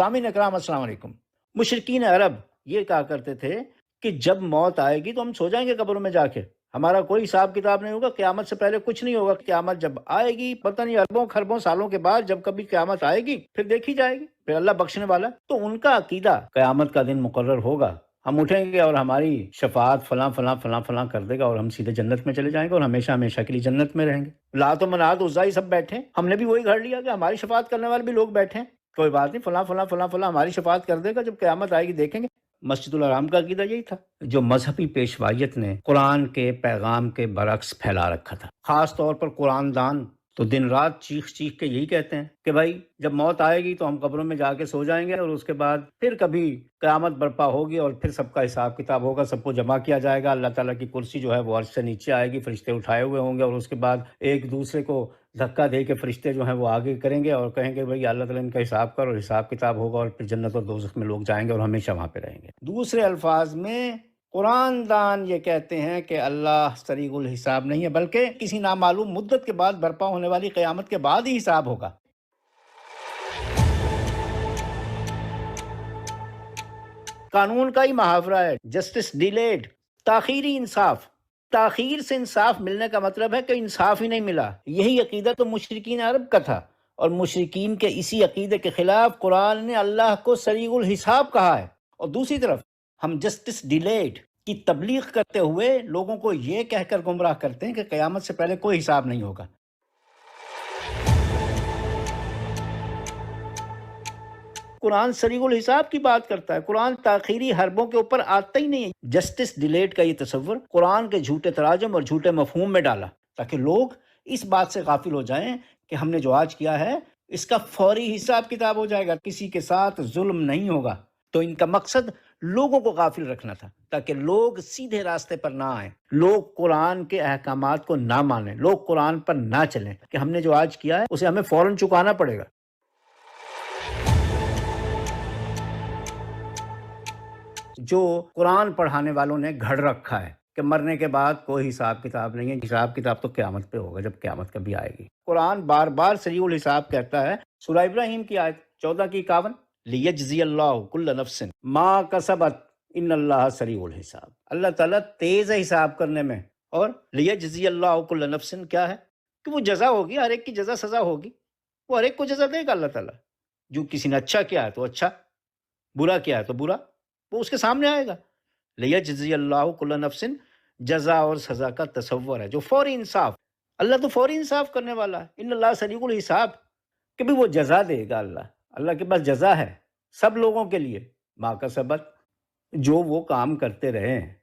سامعین اکرام السلام علیکم۔ مشرکین عرب یہ کہا کرتے تھے کہ جب موت آئے گی تو ہم سو جائیں گے قبروں میں جا کے، ہمارا کوئی حساب کتاب نہیں ہوگا، قیامت سے پہلے کچھ نہیں ہوگا، قیامت جب آئے گی پتہ نہیں اربوں خربوں سالوں کے بعد جب کبھی قیامت آئے گی پھر دیکھی جائے گی، پھر اللہ بخشنے والا۔ تو ان کا عقیدہ قیامت کا دن مقرر ہوگا، ہم اٹھیں گے اور ہماری شفاعت فلاں فلاں فلاں فلاں کر دے گا اور ہم سیدھے جنت میں چلے جائیں گے اور ہمیشہ ہمیشہ کے لیے جنت میں رہیں گے۔ لات و منات عزا سب بیٹھے، ہم نے بھی وہی گھڑ لیا کہ ہماری شفاعت کرنے والے بھی لوگ بیٹھے ہیں، کوئی بات نہیں، فلاں فلاں فلاں فلاں ہماری شفاعت کر دے گا، جب قیامت آئے گی دیکھیں گے۔ مسجد الحرام کا عقیدہ یہی تھا جو مذہبی پیشوائیت نے قرآن کے پیغام کے برعکس پھیلا رکھا تھا۔ خاص طور پر قرآن دان تو دن رات چیخ چیخ کے یہی کہتے ہیں کہ بھائی جب موت آئے گی تو ہم قبروں میں جا کے سو جائیں گے اور اس کے بعد پھر کبھی قیامت برپا ہوگی اور پھر سب کا حساب کتاب ہوگا، سب کو جمع کیا جائے گا، اللہ تعالیٰ کی کرسی جو ہے وہ عرش سے نیچے آئے گی، فرشتے اٹھائے ہوئے ہوں گے اور اس کے بعد ایک دوسرے کو دھکا دے کے فرشتے جو ہیں وہ آگے کریں گے اور کہیں گے بھائی اللہ تعالیٰ ان کا حساب کر، اور حساب کتاب ہوگا اور پھر جنت اور دوزخ میں لوگ جائیں گے اور ہمیشہ وہاں پہ رہیں گے۔ دوسرے الفاظ میں قرآن دان یہ کہتے ہیں کہ اللہ سریع الحساب نہیں ہے، بلکہ کسی نامعلوم مدت کے بعد برپا ہونے والی قیامت کے بعد ہی حساب ہوگا۔ قانون کا ہی محاورہ ہے جسٹس ڈیلیڈ، تاخیری انصاف۔ تاخیر سے انصاف ملنے کا مطلب ہے کہ انصاف ہی نہیں ملا۔ یہی عقیدہ تو مشرکین عرب کا تھا، اور مشرکین کے اسی عقیدے کے خلاف قرآن نے اللہ کو سریع الحساب کہا ہے۔ اور دوسری طرف ہم جسٹس ڈیلیڈ کی تبلیغ کرتے ہوئے لوگوں کو یہ کہہ کر گمراہ کرتے ہیں کہ قیامت سے پہلے کوئی حساب نہیں ہوگا۔ قرآن سریع الحساب کی بات کرتا ہے، قرآن تاخیری حربوں کے اوپر آتا ہی نہیں ہے۔ جسٹس ڈیلیٹ کا یہ تصور قرآن کے جھوٹے تراجم اور جھوٹے مفہوم میں ڈالا تاکہ لوگ اس بات سے غافل ہو جائیں کہ ہم نے جو آج کیا ہے اس کا فوری حساب کتاب ہو جائے گا، کسی کے ساتھ ظلم نہیں ہوگا۔ تو ان کا مقصد لوگوں کو غافل رکھنا تھا تاکہ لوگ سیدھے راستے پر نہ آئیں، لوگ قرآن کے احکامات کو نہ مانیں، لوگ قرآن پر نہ چلیں کہ ہم نے جو آج کیا ہے اسے ہمیں فوراً چکانا پڑے گا۔ جو قرآن پڑھانے والوں نے گھڑ رکھا ہے کہ مرنے کے بعد کوئی حساب کتاب نہیں ہے، حساب کتاب تو قیامت پہ ہوگا جب قیامت کبھی آئے گی۔ قرآن بار بار سریع الحساب کہتا ہے۔ سورہ ابراہیم کی آیت 14 کی 51، لیجزی اللہ کل نفس ما کسبت ان اللہ سریع الحساب۔ اللہ تعالیٰ تیز ہے حساب کرنے میں، اور لیجزی اللہ کل نفس کیا ہے کہ وہ جزا ہوگی، ہر ایک کی جزا سزا ہوگی، وہ ہر ایک کو جزا دے گا اللہ تعالیٰ۔ جو کسی نے اچھا کیا ہے تو اچھا، برا کیا ہے تو برا، وہ اس کے سامنے آئے گا۔ لیجزی اللہ کل نفس، جزا اور سزا کا تصور ہے جو فوری انصاف۔ اللہ تو فوری انصاف کرنے والا ہے، ان اللہ سریع الحساب، کہ بھی وہ جزا دے گا۔ اللہ کے پاس جزا ہے سب لوگوں کے لیے، ما کسبت، جو وہ کام کرتے رہے ہیں،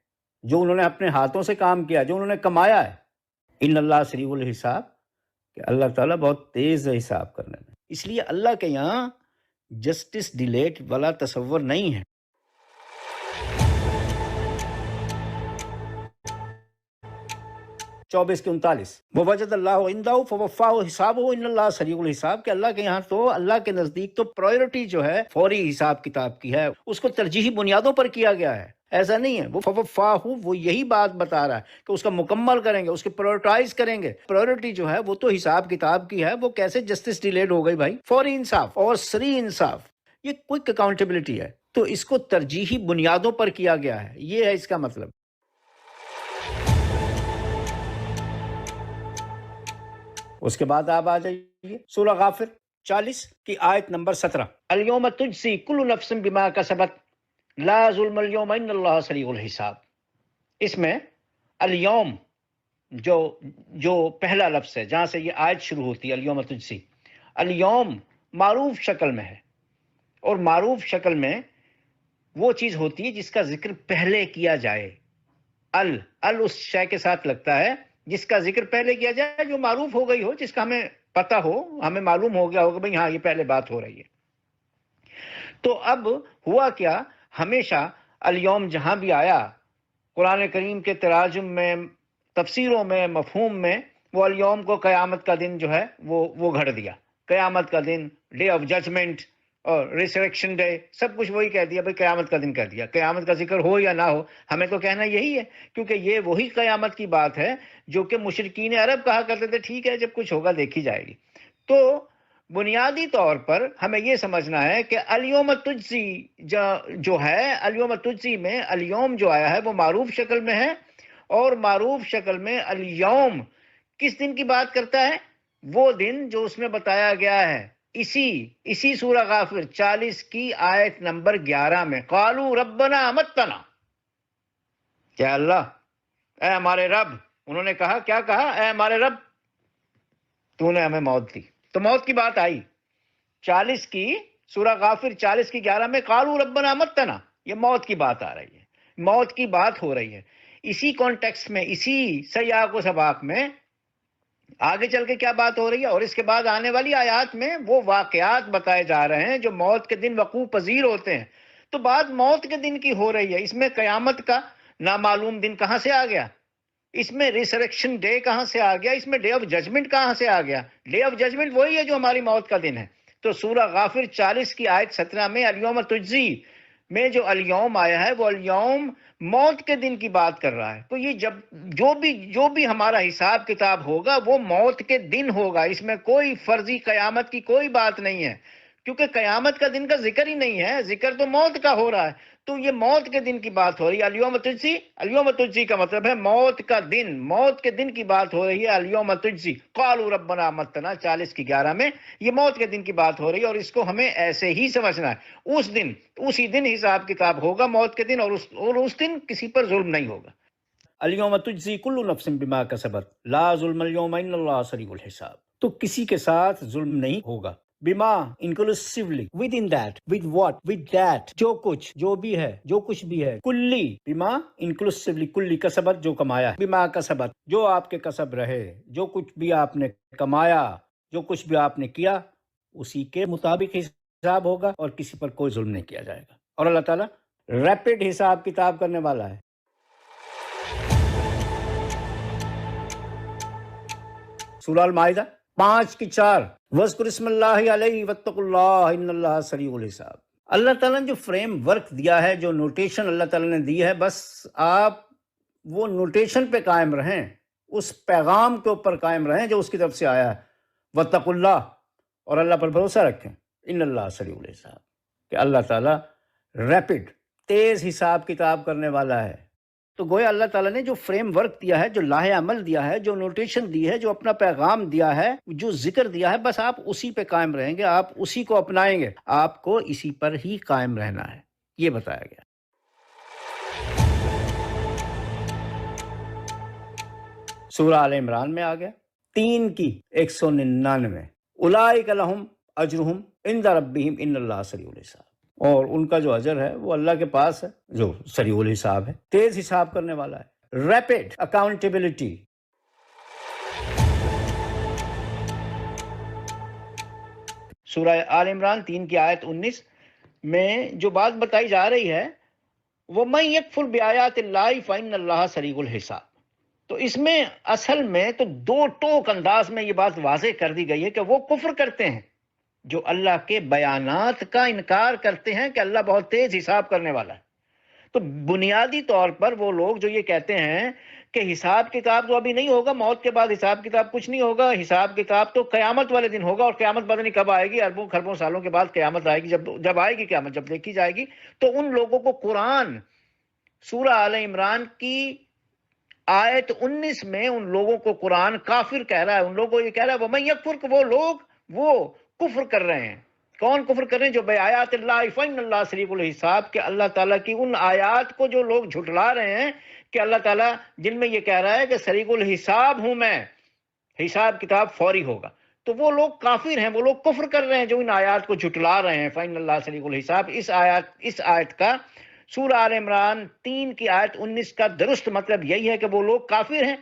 جو انہوں نے اپنے ہاتھوں سے کام کیا، جو انہوں نے کمایا ہے۔ ان اللہ سریع الحساب، کہ اللہ تعالیٰ بہت تیز ہے حساب کرنے میں۔ اس لیے اللہ کے یہاں جسٹس ڈیلیٹ والا تصور نہیں ہے۔ 24 کے 39، وَوَجَدَ اللَّهُ عِندَهُ فَوَفَّاهُ حِسَابَهُ إِنَّ اللَّهَ سَرِيعُ الْحِسَاب، کہ اللہ کے یہاں تو، اللہ کے نزدیک تو پرائیورٹی جو ہے فوری حساب کتاب کی ہے، اس کو ترجیحی بنیادوں پر کیا گیا ہے۔ ایسا نہیں ہے، وہ فَوَفَّاهُ، وہ یہی بات بتا رہا ہے کہ اس کا مکمل کریں گے، اس کے پرائیورٹائز کریں گے۔ پرائیورٹی جو ہے وہ تو حساب کتاب کی ہے، وہ کیسے جسٹس ڈیلیڈ ہو گئی بھائی؟ فوری انصاف اور سریع انصاف، یہ کوئک اکاؤنٹیبلٹی ہے، تو اس کو ترجیحی بنیادوں پر کیا گیا ہے، یہ ہے اس کا مطلب۔ اس کے بعد آپ آ جائیے سورہ غافر 40 کی آیت نمبر 17، الیوم تجزی کل نفس بما کسبت لا ظلم اليوم ان اللہ سریع الحساب۔ اس میں الیوم جو پہلا لفظ ہے جہاں سے یہ آیت شروع ہوتی ہے، الیوم تجزی، الیوم معروف شکل میں ہے، اور معروف شکل میں وہ چیز ہوتی ہے جس کا ذکر پہلے کیا جائے۔ ال اس شے کے ساتھ لگتا ہے جس کا ذکر پہلے کیا جائے، جو معروف ہو گئی ہو، جس کا ہمیں پتہ ہو، ہمیں معلوم ہو گیا ہوگا بھئی ہاں یہ پہلے بات ہو رہی ہے۔ تو اب ہوا کیا، ہمیشہ الیوم جہاں بھی آیا قرآن کریم کے تراجم میں، تفسیروں میں، مفہوم میں، وہ الیوم کو قیامت کا دن جو ہے وہ گھڑ دیا۔ قیامت کا دن، ڈے آف ججمنٹ اور ریسریکشن ڈے، سب کچھ وہی کہہ دیا بھئی قیامت کا دن کہہ دیا۔ قیامت کا ذکر ہو یا نہ ہو، ہمیں تو کہنا یہی ہے، کیونکہ یہ وہی قیامت کی بات ہے جو کہ مشرکین عرب کہا کرتے تھے ٹھیک ہے جب کچھ ہوگا دیکھی جائے گی۔ تو بنیادی طور پر ہمیں یہ سمجھنا ہے کہ الیوم تجزی جو ہے، الیوم تجزی میں الیوم جو آیا ہے وہ معروف شکل میں ہے، اور معروف شکل میں الیوم کس دن کی بات کرتا ہے؟ وہ دن جو اس میں بتایا گیا ہے اسی سورہ غافر 40 کی آیت نمبر 11 میں، قالوا ربنا امتنا، کیا اللہ، اے ہمارے رب، انہوں نے کہا، کیا کہا؟ اے ہمارے رب تو نے ہمیں موت دی۔ تو موت کی بات آئی 40 کی، سورہ غافر 40 کی 11 میں، قالوا ربنا امتنا، یہ موت کی بات آ رہی ہے، موت کی بات ہو رہی ہے۔ اسی کانٹیکسٹ میں، اسی سیاق و سباق میں آگے چل کے کیا بات ہو رہی ہے، اور اس کے بعد آنے والی آیات میں وہ واقعات بتائے جا رہے ہیں جو موت کے دن وقوع پذیر ہوتے ہیں۔ تو بات موت کے دن کی ہو رہی ہے، اس میں قیامت کا نامعلوم دن کہاں سے آ گیا؟ اس میں ریسریکشن ڈے کہاں سے آ گیا؟ اس میں ڈے آف ججمنٹ کہاں سے آ گیا؟ ڈے آف ججمنٹ وہی ہے جو ہماری موت کا دن ہے۔ تو سورہ غافر 40 کی آیت 17 میں الیوم تجزی میں جو الیوم آیا ہے وہ الیوم موت کے دن کی بات کر رہا ہے۔ تو یہ جو بھی ہمارا حساب کتاب ہوگا وہ موت کے دن ہوگا، اس میں کوئی فرضی قیامت کی کوئی بات نہیں ہے، کیونکہ قیامت کا دن کا ذکر ہی نہیں ہے، ذکر تو موت کا ہو رہا ہے۔ تو یہ موت کے دن کی بات ہو رہی ہے، الیوم تجزی، الیوم تجزی کا مطلب ہے موت کا دن، موت کے دن کی بات ہو رہی ہے، الیوم تجزی قالوا ربنا امتنا 40 کی 11 میں یہ موت کے دن کی بات ہو رہی ہے، اور اس کو ہمیں ایسے ہی سمجھنا ہے۔ اسی دن حساب کتاب ہوگا موت کے دن، اور اس دن کسی پر ظلم نہیں ہوگا۔ الیوم تجزی کل نفس بما کسبت لا ظلم اليوم ان اللہ سریع الحساب۔ تو کسی کے ساتھ ظلم نہیں ہوگا، بما inclusively, with in that, with what, with that, جو کچھ، جو بھی ہے، جو کچھ بھی ہے، کلی، بما انکلوسیولی، کلی کسبت، جو کمایا، بما کسبت، جو آپ کے کسب رہے، جو کچھ بھی آپ نے کمایا، جو کچھ بھی آپ نے کیا، اسی کے مطابق حساب ہوگا، اور کسی پر کوئی ظلم نہیں کیا جائے گا۔ اور اللہ تعالیٰ ریپڈ حساب کتاب کرنے والا ہے۔ سورہ المائدہ 5 کی 4، وَاذْكُرِ اسْمَ اللَّهِ عَلَيْهِ وَاتَّقُوا اللَّهَ إِنَّ اللَّهَ سَرِيعُ الْحِسَاب۔ اللہ تعالیٰ نے جو فریم ورک دیا ہے، جو نوٹیشن اللہ تعالیٰ نے دی ہے، بس آپ وہ نوٹیشن پہ قائم رہیں، اس پیغام کے اوپر قائم رہیں جو اس کی طرف سے آیا ہے، وَاتَّقُوا اللَّهَ، اور اللہ پر بھروسہ رکھیں، إِنَّ اللَّهَ سَرِيعُ الْحِسَاب، کہ اللہ تعالیٰ ریپڈ، تیز حساب کتاب کرنے والا ہے۔ تو گویا اللہ تعالیٰ نے جو فریم ورک دیا ہے، جو لاہ عمل دیا ہے، جو نوٹیشن دی ہے، جو اپنا پیغام دیا ہے، جو ذکر دیا ہے، بس آپ اسی پہ قائم رہیں گے، آپ اسی کو اپنائیں گے، آپ کو اسی پر ہی قائم رہنا ہے، یہ بتایا گیا۔ سورہ آل عمران میں آ گیا 3 کی 199، اولئک لہم اجرہم عند ربہم ان اللہ سریع الحساب، اور ان کا جو اجر ہے وہ اللہ کے پاس ہے، جو سریع الحساب ہے، تیز حساب کرنے والا ہے، ریپڈ اکاؤنٹیبلٹی۔ سورہ آل عمران 3 کی آیت 19 میں جو بات بتائی جا رہی ہے، وَمَن يَكْفُرْ بِآيَاتِ اللَّهِ فَإِنَّ اللَّهَ سَرِيعُ الْحِسَاب، تو اس میں اصل میں تو دو ٹوک انداز میں یہ بات واضح کر دی گئی ہے کہ وہ کفر کرتے ہیں جو اللہ کے بیانات کا انکار کرتے ہیں کہ اللہ بہت تیز حساب کرنے والا ہے۔ تو بنیادی طور پر وہ لوگ جو یہ کہتے ہیں کہ حساب کتاب تو ابھی نہیں ہوگا، موت کے بعد حساب کتاب کچھ نہیں ہوگا، حساب کتاب تو قیامت والے دن ہوگا، اور قیامت پتہ نہیں کب آئے گی، اربوں خربوں سالوں کے بعد قیامت آئے گی، جب آئے گی قیامت، جب دیکھی جائے گی۔ تو ان لوگوں کو قرآن سورہ آل عمران کی آیت 19 میں ان لوگوں کو قرآن کافر کہہ رہا ہے، ان لوگوں کو یہ کہہ رہا ہے وَمَن يَكْفُرْ، کہ وہ لوگ وہ کفر کر رہے ہیں۔ کون کفر کر رہے ہیں؟ جو بآیات اللہ فإن اللہ سریع الحساب، کہ اللہ تعالیٰ کی ان آیات کو جو لوگ جھٹلا رہے ہیں، کہ اللہ تعالیٰ جن میں یہ کہہ رہا ہے کہ سریع الحساب ہوں میں، حساب کتاب فوری ہوگا، تو وہ لوگ کافر ہیں، وہ لوگ کفر کر رہے ہیں جو ان آیات کو جھٹلا رہے ہیں، فإن اللہ سریع الحساب۔ اس آیت کا سورہ آل عمران 3 کی آیت 19 کا درست مطلب یہی ہے کہ وہ لوگ کافر ہیں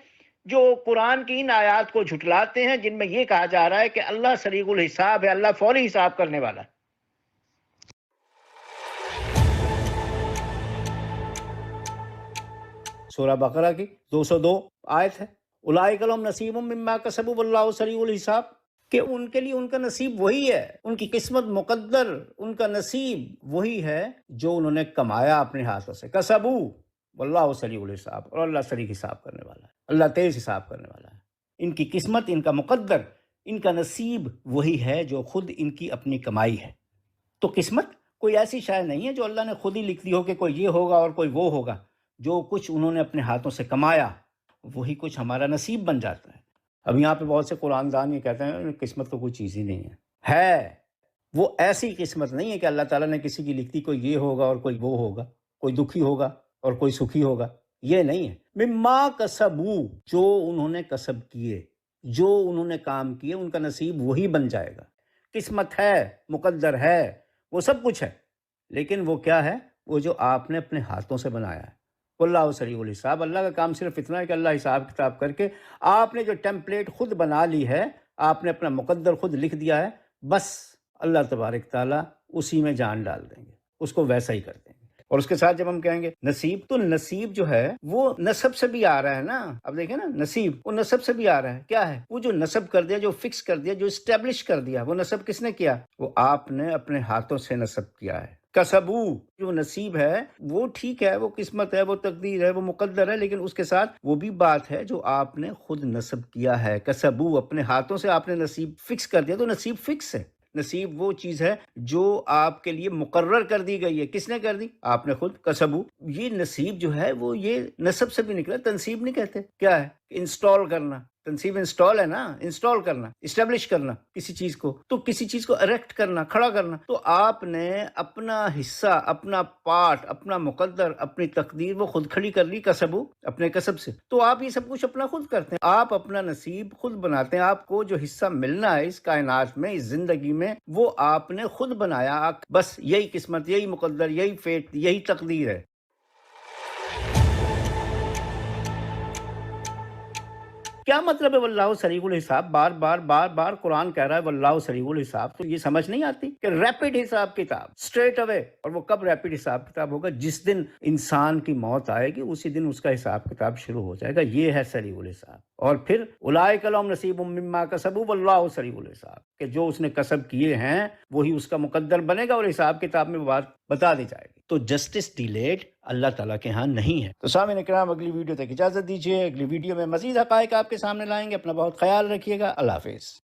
جو قرآن کی ان آیات کو جھٹلاتے ہیں جن میں یہ کہا جا رہا ہے کہ اللہ سریع الحساب ہے، اللہ فوری حساب کرنے والا ہے۔ سورہ بقرہ کی 202 آیت ہے، اولئک لہم نصیب مما کسبوا واللہ سریع الحساب، کہ ان کے لیے ان کا نصیب وہی ہے، ان کی قسمت مقدر، ان کا نصیب وہی ہے جو انہوں نے کمایا اپنے ہاتھوں سے، کسبوا واللہ سریع الحساب، اور اللہ سریع حساب کرنے والا ہے، اللہ تیز حساب کرنے والا ہے۔ ان کی قسمت، ان کا مقدر، ان کا نصیب وہی ہے جو خود ان کی اپنی کمائی ہے۔ تو قسمت کوئی ایسی شے نہیں ہے جو اللہ نے خود ہی لکھ دی ہو کہ کوئی یہ ہوگا اور کوئی وہ ہوگا۔ جو کچھ انہوں نے اپنے ہاتھوں سے کمایا وہی کچھ ہمارا نصیب بن جاتا ہے۔ اب یہاں پہ بہت سے قرآن دان یہ کہتے ہیں قسمت تو کوئی چیز ہی نہیں ہے وہ ایسی قسمت نہیں ہے کہ اللہ تعالیٰ نے کسی کی لکھ دی کوئی یہ ہوگا اور کوئی وہ ہوگا، کوئی دکھی ہوگا اور کوئی سکھی ہوگا، یہ نہیں ہے۔ مما کسبو، جو انہوں نے کسب کیے، جو انہوں نے کام کیے، ان کا نصیب وہی بن جائے گا۔ قسمت ہے، مقدر ہے، وہ سب کچھ ہے، لیکن وہ کیا ہے؟ وہ جو آپ نے اپنے ہاتھوں سے بنایا ہے۔ اللہ سریع الحساب، اللہ کا کام صرف اتنا ہے کہ اللہ حساب کتاب کر کے آپ نے جو ٹیمپلیٹ خود بنا لی ہے، آپ نے اپنا مقدر خود لکھ دیا ہے، بس اللہ تبارک تعالیٰ اسی میں جان ڈال دیں گے، اس کو ویسا ہی کر دیں گے۔ اور اس کے ساتھ جب ہم کہیں گے نصیب، تو نصیب جو ہے وہ نسب سے بھی آ رہا ہے نا۔ اب دیکھیں نا، نصیب وہ نسب سے بھی آ رہا ہے۔ کیا ہے وہ جو نسب کر دیا، جو فکس کر دیا، جو اسٹیبلش کر دیا، وہ نسب کس نے کیا؟ وہ آپ نے اپنے ہاتھوں سے نسب کیا ہے۔ کسبو، جو نصیب ہے وہ ٹھیک ہے، وہ قسمت ہے، وہ تقدیر ہے، وہ مقدر ہے، لیکن اس کے ساتھ وہ بھی بات ہے جو آپ نے خود نصب کیا ہے۔ کسبو، اپنے ہاتھوں سے آپ نے نصیب فکس کر دیا، تو نصیب فکس ہے۔ نصیب وہ چیز ہے جو آپ کے لیے مقرر کر دی گئی ہے۔ کس نے کر دی؟ آپ نے خود۔ کسبو، یہ نصیب جو ہے وہ یہ نسب سے بھی نکلا، تنصیب نہیں کہتے۔ کیا ہے؟ انسٹال کرنا۔ تنصیب انسٹال ہے نا، انسٹال کرنا، اسٹیبلش کرنا کسی چیز کو، تو کسی چیز کو اریکٹ کرنا، کھڑا کرنا۔ تو آپ نے اپنا حصہ، اپنا پارٹ، اپنا مقدر، اپنی تقدیر وہ خود کھڑی کر لی، کسبو، اپنے کسب سے۔ تو آپ یہ سب کچھ اپنا خود کرتے ہیں، آپ اپنا نصیب خود بناتے ہیں۔ آپ کو جو حصہ ملنا ہے اس کائنات میں، اس زندگی میں، وہ آپ نے خود بنایا۔ بس یہی قسمت، یہی مقدر، یہی فیٹ، یہی تقدیر ہے۔ کیا مطلب ہے واللہ سریع الحساب؟ بار بار بار بار قرآن کہہ رہا ہے واللہ سریع الحساب، تو یہ سمجھ نہیں آتی کہ ریپڈ حساب کتاب، اسٹریٹ اوے۔ اور وہ کب ریپڈ حساب کتاب ہوگا؟ جس دن انسان کی موت آئے گی، اسی دن اس کا حساب کتاب شروع ہو جائے گا۔ یہ ہے سریع الحساب۔ اور پھر اولئک لہم نصیب مما کسبوا واللہ سریع الحساب، کہ جو اس نے کسب کیے ہیں وہی اس کا مقدر بنے گا، اور حساب کتاب میں وہ بات بتا دی جائے گی۔ تو جسٹس ڈیلیڈ اللہ تعالیٰ کے ہاں نہیں ہے۔ تو سامعین کرام، اگلی ویڈیو تک اجازت دیجیے، اگلی ویڈیو میں مزید حقائق آپ کے سامنے لائیں گے۔ اپنا بہت خیال رکھیے گا۔ اللہ حافظ۔